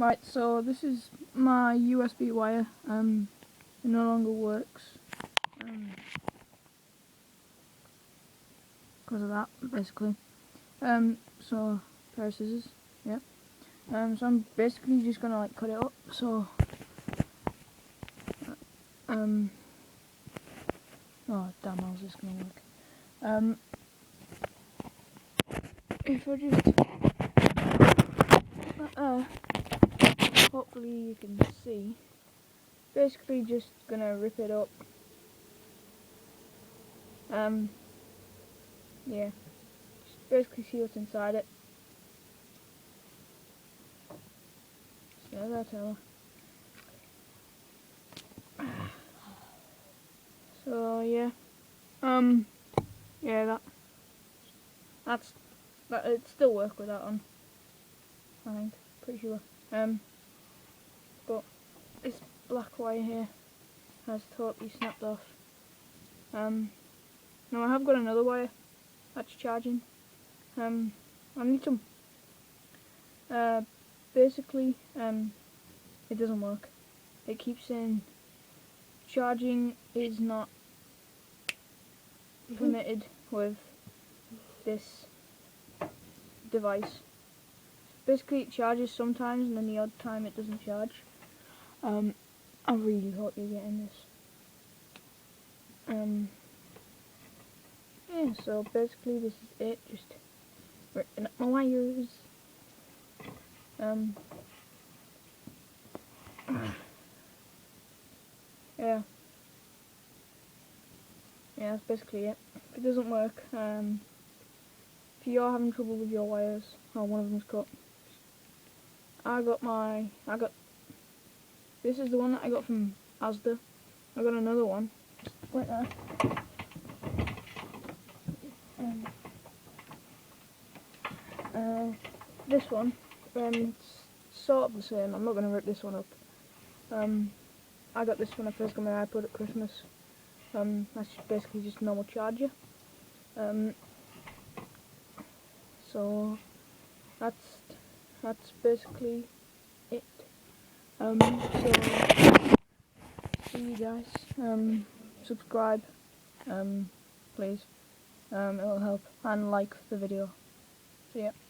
Right, so this is my USB wire. It no longer works because of that, basically. So pair of scissors, yeah. So I'm basically just gonna like cut it up. So, oh damn, how's this gonna work? If I just hopefully you can see. Basically, just gonna rip it up. Yeah, just basically see what's inside it. So that's how. So yeah, yeah, that it'd still work with that on. I think, pretty sure. But this black wire here has totally snapped off. Now I have got another wire that's charging. I need some. Basically, it doesn't work. It keeps saying charging is not permitted with this device. Basically, it charges sometimes, and then the odd time it doesn't charge. I really hope you're getting this. Yeah, so basically this is it, just ripping up my wires. Yeah, that's basically it. If it doesn't work, if you're having trouble with your wires, or one of them's cut, this is the one that I got from Asda. I got another one, right there. This one, it's sort of the same. I'm not going to rip this one up. I got this when I first got my iPod at Christmas. That's basically just a normal charger. So that's basically it. So see you guys. Subscribe, please. It'll help, and like the video. See ya.